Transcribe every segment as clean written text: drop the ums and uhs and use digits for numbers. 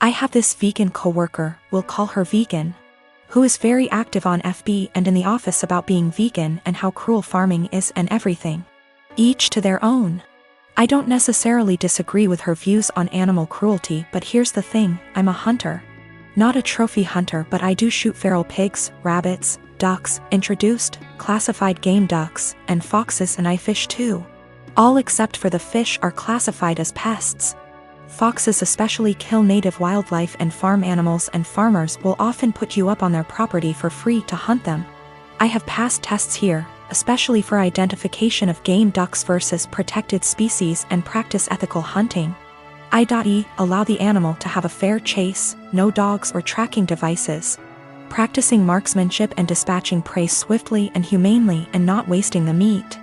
I have this vegan coworker, we'll call her Vegan, who is very active on FB and in the office about being vegan and how cruel farming is and everything. Each to their own. I don't necessarily disagree with her views on animal cruelty, but here's the thing, I'm a hunter. Not a trophy hunter, but I do shoot feral pigs, rabbits, ducks, introduced, classified game ducks, and foxes, and I fish too. All except for the fish are classified as pests. Foxes especially kill native wildlife and farm animals, and farmers will often put you up on their property for free to hunt them. I have passed tests here, especially for identification of game ducks versus protected species, and practice ethical hunting. I.e. allow the animal to have a fair chase, no dogs or tracking devices. Practicing marksmanship and dispatching prey swiftly and humanely and not wasting the meat.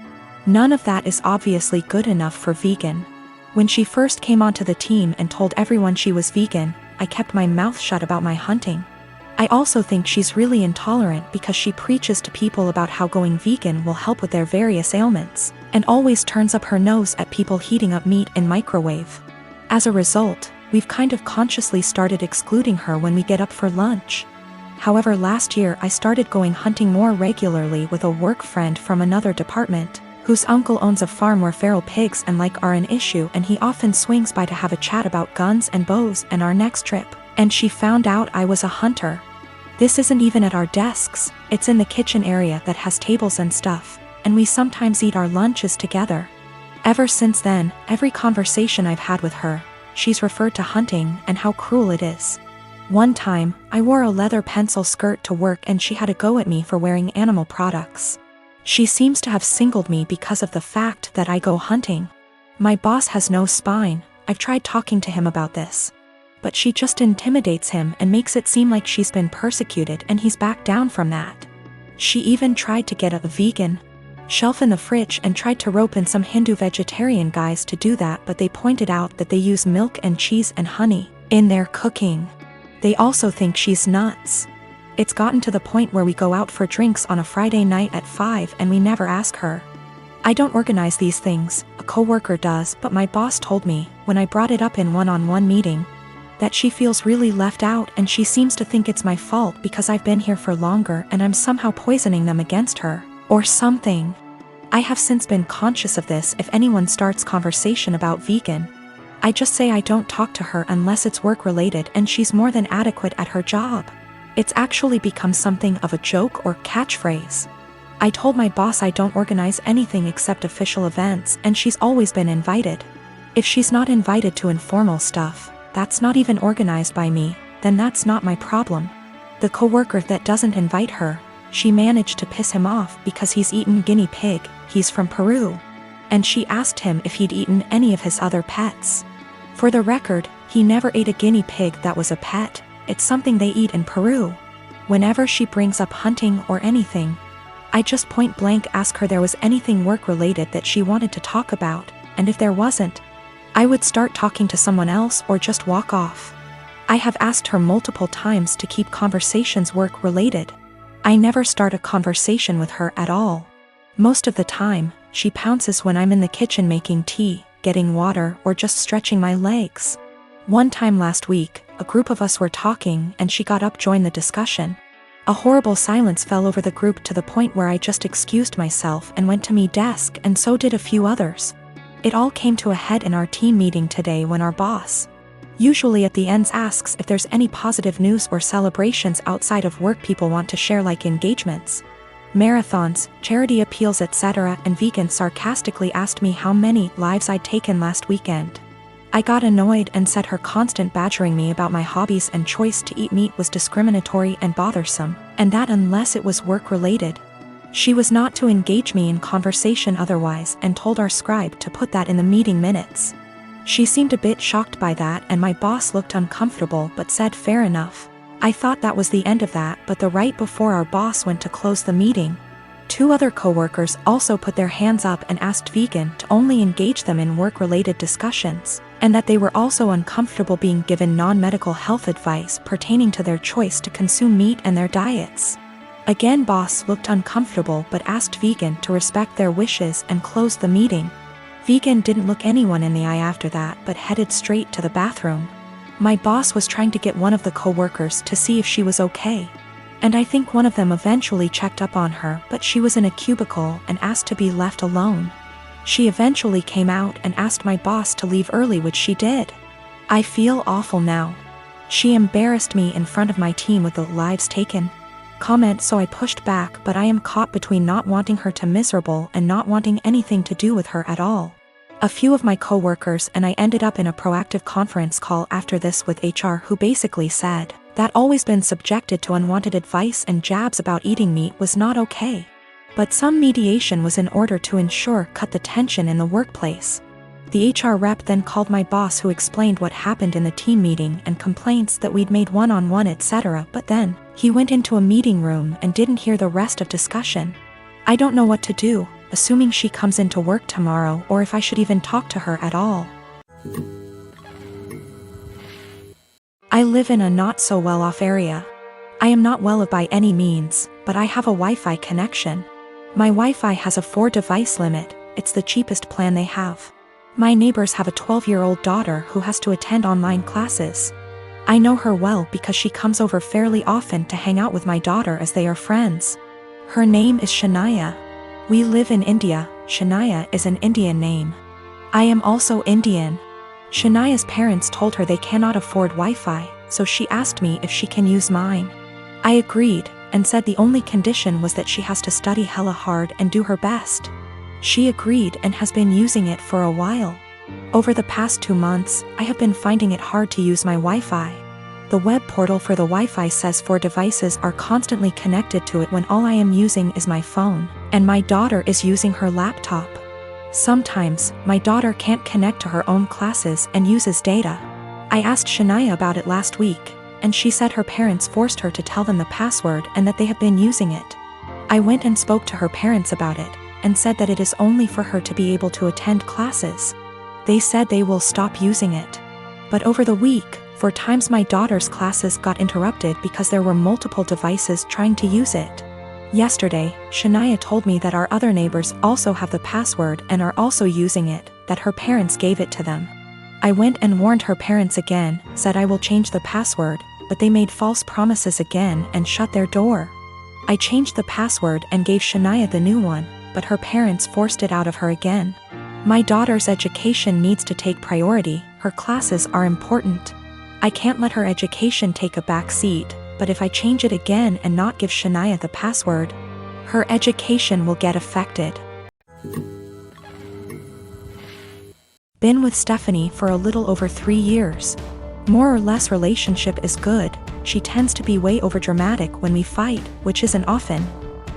None of that is obviously good enough for Vegan. When she first came onto the team and told everyone she was vegan, I kept my mouth shut about my hunting. I also think she's really intolerant because she preaches to people about how going vegan will help with their various ailments, and always turns up her nose at people heating up meat in microwave. As a result, we've kind of consciously started excluding her when we get up for lunch. However, last year I started going hunting more regularly with a work friend from another department, whose uncle owns a farm where feral pigs and like are an issue, and he often swings by to have a chat about guns and bows and our next trip, and she found out I was a hunter. This isn't even at our desks, it's in the kitchen area that has tables and stuff, and we sometimes eat our lunches together. Ever since then, every conversation I've had with her, she's referred to hunting and how cruel it is. One time, I wore a leather pencil skirt to work and she had a go at me for wearing animal products. She seems to have singled me because of the fact that I go hunting. My boss has no spine, I've tried talking to him about this. But she just intimidates him and makes it seem like she's been persecuted, and he's backed down from that. She even tried to get a vegan shelf in the fridge and tried to rope in some Hindu vegetarian guys to do that, but they pointed out that they use milk and cheese and honey in their cooking. They also think she's nuts. It's gotten to the point where we go out for drinks on a Friday night at 5 and we never ask her. I don't organize these things, a coworker does, but my boss told me, when I brought it up in one-on-one meeting, that she feels really left out and she seems to think it's my fault because I've been here for longer and I'm somehow poisoning them against her, or something. I have since been conscious of this. If anyone starts conversation about vegan, I just say I don't talk to her unless it's work-related, and she's more than adequate at her job. It's actually become something of a joke or catchphrase. I told my boss I don't organize anything except official events, and she's always been invited. If she's not invited to informal stuff, that's not even organized by me, then that's not my problem. The coworker that doesn't invite her, she managed to piss him off because he's eaten guinea pig, he's from Peru. And she asked him if he'd eaten any of his other pets. For the record, he never ate a guinea pig that was a pet. It's something they eat in Peru. Whenever she brings up hunting or anything, I just point blank ask her there was anything work-related that she wanted to talk about, and if there wasn't, I would start talking to someone else or just walk off. I have asked her multiple times to keep conversations work-related. I never start a conversation with her at all. Most of the time, she pounces when I'm in the kitchen making tea, getting water, or just stretching my legs. One time last week, a group of us were talking and she got up to join the discussion. A horrible silence fell over the group to the point where I just excused myself and went to my desk, and so did a few others. It all came to a head in our team meeting today when our boss, usually at the ends, asks if there's any positive news or celebrations outside of work people want to share, like engagements, marathons, charity appeals, etc., and Vegan sarcastically asked me how many lives I'd taken last weekend. I got annoyed and said her constant badgering me about my hobbies and choice to eat meat was discriminatory and bothersome, and that unless it was work-related, she was not to engage me in conversation otherwise, and told our scribe to put that in the meeting minutes. She seemed a bit shocked by that, and my boss looked uncomfortable but said fair enough. I thought that was the end of that, but the right before our boss went to close the meeting, 2 other coworkers also put their hands up and asked Vegan to only engage them in work-related discussions, and that they were also uncomfortable being given non-medical health advice pertaining to their choice to consume meat and their diets. Again, boss looked uncomfortable but asked Vegan to respect their wishes and closed the meeting. Vegan didn't look anyone in the eye after that but headed straight to the bathroom. My boss was trying to get one of the coworkers to see if she was okay. And I think one of them eventually checked up on her, but she was in a cubicle and asked to be left alone. She eventually came out and asked my boss to leave early, which she did. I feel awful now. She embarrassed me in front of my team with the lives taken comment, so I pushed back, but I am caught between not wanting her to miserable and not wanting anything to do with her at all. A few of my coworkers and I ended up in a proactive conference call after this with HR, who basically said that always been subjected to unwanted advice and jabs about eating meat was not okay. But some mediation was in order to cut the tension in the workplace. The HR rep then called my boss, who explained what happened in the team meeting and complaints that we'd made one-on-one etc. But then he went into a meeting room and didn't hear the rest of discussion. I don't know what to do, assuming she comes into work tomorrow, or if I should even talk to her at all. I live in a not so well-off area. I am not well off by any means, but I have a Wi-Fi connection. My Wi-Fi has a 4-device limit. It's the cheapest plan they have. My neighbors have a 12-year-old daughter who has to attend online classes. I know her well because she comes over fairly often to hang out with my daughter, as they are friends. Her name is Shania. We live in India. Shania is an Indian name. I am also Indian. Shania's parents told her they cannot afford Wi-Fi, so she asked me if she can use mine. I agreed and said the only condition was that she has to study hella hard and do her best. She agreed and has been using it for a while. Over the past 2 months, I have been finding it hard to use my Wi-Fi. The web portal for the Wi-Fi says 4 devices are constantly connected to it when all I am using is my phone, and my daughter is using her laptop. Sometimes, my daughter can't connect to her own classes and uses data. I asked Shania about it last week, and she said her parents forced her to tell them the password and that they have been using it. I went and spoke to her parents about it, and said that it is only for her to be able to attend classes. They said they will stop using it. But over the week, 4 times my daughter's classes got interrupted because there were multiple devices trying to use it. Yesterday, Shania told me that our other neighbors also have the password and are also using it, that her parents gave it to them. I went and warned her parents again, said I will change the password, but they made false promises again and shut their door. I changed the password and gave Shania the new one, but her parents forced it out of her again. My daughter's education needs to take priority. Her classes are important. I can't let her education take a back seat, but if I change it again and not give Shania the password, her education will get affected. Been with Stephanie for a little over 3 years. More or less relationship is good. She tends to be way overdramatic when we fight, which isn't often.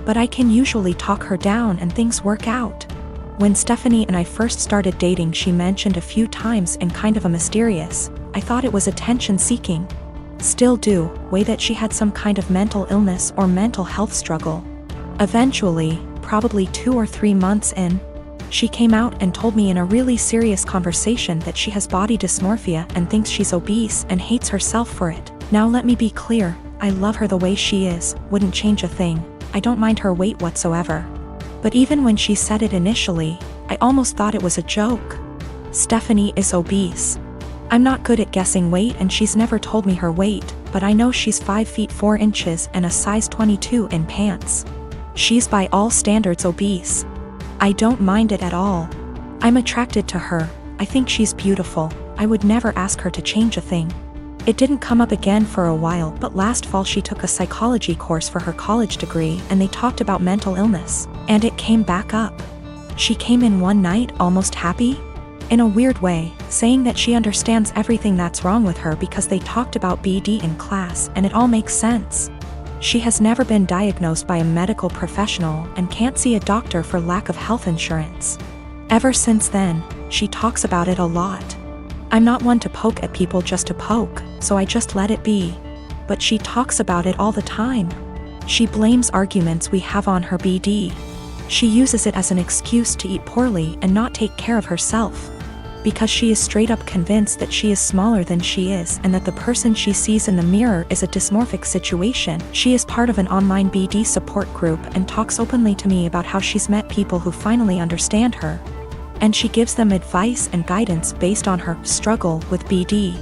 But I can usually talk her down and things work out. When Stephanie and I first started dating, she mentioned a few times in kind of a mysterious, I thought it was attention-seeking. Still do, way that she had some kind of mental illness or mental health struggle. Eventually, probably 2 or 3 months in, she came out and told me in a really serious conversation that she has body dysmorphia and thinks she's obese and hates herself for it. Now let me be clear, I love her the way she is, wouldn't change a thing. I don't mind her weight whatsoever. But even when she said it initially, I almost thought it was a joke. Stephanie is obese. I'm not good at guessing weight and she's never told me her weight, but I know she's 5 feet 4 inches and a size 22 in pants. She's by all standards obese. I don't mind it at all. I'm attracted to her. I think she's beautiful. I would never ask her to change a thing. It didn't come up again for a while, but last fall she took a psychology course for her college degree and they talked about mental illness, and it came back up. She came in one night almost happy, in a weird way, saying that she understands everything that's wrong with her because they talked about BD in class and it all makes sense. She has never been diagnosed by a medical professional and can't see a doctor for lack of health insurance. Ever since then, she talks about it a lot. I'm not one to poke at people just to poke, so I just let it be. But she talks about it all the time. She blames arguments we have on her BD. She uses it as an excuse to eat poorly and not take care of herself. Because she is straight up convinced that she is smaller than she is and that the person she sees in the mirror is a dysmorphic situation. She is part of an online BD support group and talks openly to me about how she's met people who finally understand her. And she gives them advice and guidance based on her struggle with BD.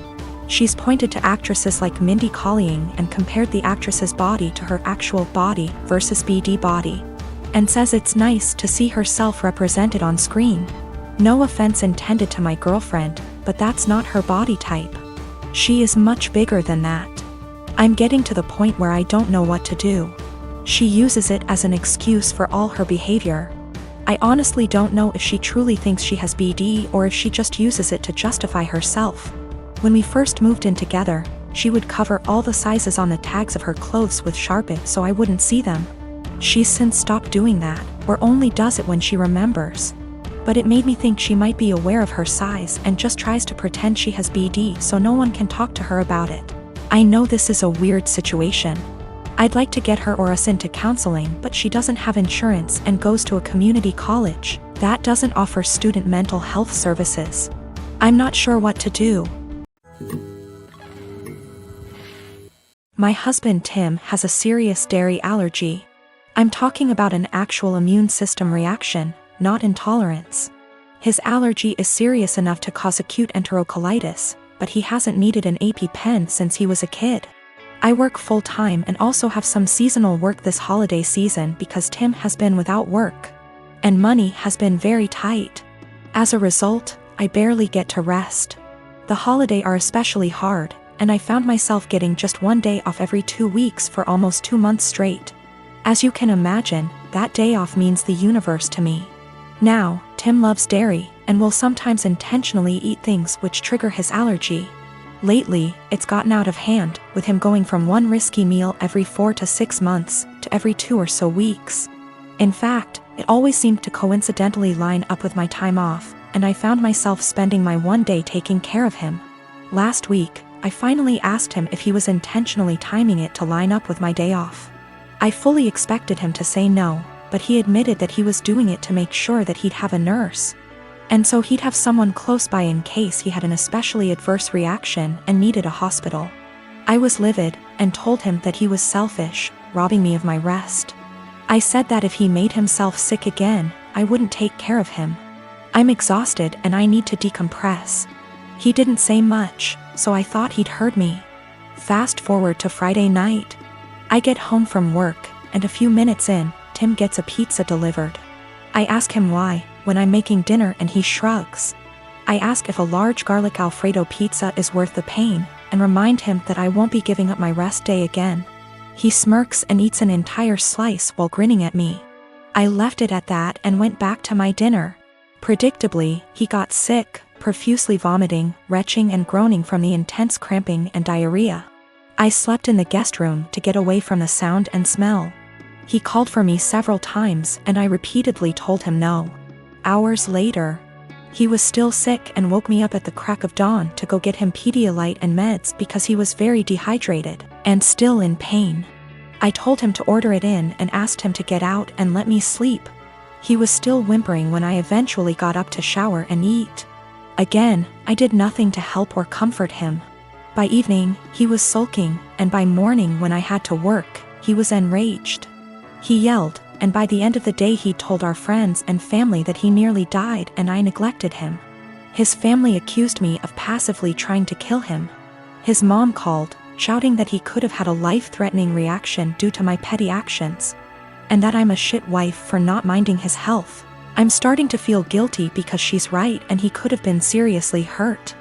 She's pointed to actresses like Mindy Kaling and compared the actress's body to her actual body versus BD body. And says it's nice to see herself represented on screen. No offense intended to my girlfriend, but that's not her body type. She is much bigger than that. I'm getting to the point where I don't know what to do. She uses it as an excuse for all her behavior. I honestly don't know if she truly thinks she has BD or if she just uses it to justify herself. When we first moved in together, she would cover all the sizes on the tags of her clothes with Sharpie so I wouldn't see them. She's since stopped doing that, or only does it when she remembers. But it made me think she might be aware of her size and just tries to pretend she has BD so no one can talk to her about it. I know this is a weird situation. I'd like to get her or us into counseling, but she doesn't have insurance and goes to a community college that doesn't offer student mental health services. I'm not sure what to do. My husband Tim has a serious dairy allergy. I'm talking about an actual immune system reaction, not intolerance. His allergy is serious enough to cause acute enterocolitis, but he hasn't needed an EpiPen since he was a kid. I work full-time and also have some seasonal work this holiday season because Tim has been without work. And money has been very tight. As a result, I barely get to rest. The holidays are especially hard, and I found myself getting just one day off every 2 weeks for almost 2 months straight. As you can imagine, that day off means the universe to me. Now, Tim loves dairy, and will sometimes intentionally eat things which trigger his allergy. Lately, it's gotten out of hand, with him going from one risky meal every 4 to 6 months, to every 2 or so weeks. In fact, it always seemed to coincidentally line up with my time off, and I found myself spending my one day taking care of him. Last week, I finally asked him if he was intentionally timing it to line up with my day off. I fully expected him to say no, but he admitted that he was doing it to make sure that he'd have a nurse. And so he'd have someone close by in case he had an especially adverse reaction and needed a hospital. I was livid, and told him that he was selfish, robbing me of my rest. I said that if he made himself sick again, I wouldn't take care of him. I'm exhausted and I need to decompress. He didn't say much, so I thought he'd heard me. Fast forward to Friday night. I get home from work, and a few minutes in, Tim gets a pizza delivered. I ask him why, when I'm making dinner, and he shrugs. I ask if a large garlic Alfredo pizza is worth the pain, and remind him that I won't be giving up my rest day again. He smirks and eats an entire slice while grinning at me. I left it at that and went back to my dinner. Predictably, he got sick, profusely vomiting, retching and groaning from the intense cramping and diarrhea. I slept in the guest room to get away from the sound and smell. He called for me several times and I repeatedly told him no. Hours later, he was still sick and woke me up at the crack of dawn to go get him Pedialyte and meds because he was very dehydrated and still in pain. I told him to order it in and asked him to get out and let me sleep. He was still whimpering when I eventually got up to shower and eat. Again, I did nothing to help or comfort him. By evening, he was sulking, and by morning when I had to work, he was enraged. He yelled, and by the end of the day he told our friends and family that he nearly died and I neglected him. His family accused me of passively trying to kill him. His mom called, shouting that he could have had a life-threatening reaction due to my petty actions, and that I'm a shit wife for not minding his health. I'm starting to feel guilty because she's right and he could have been seriously hurt.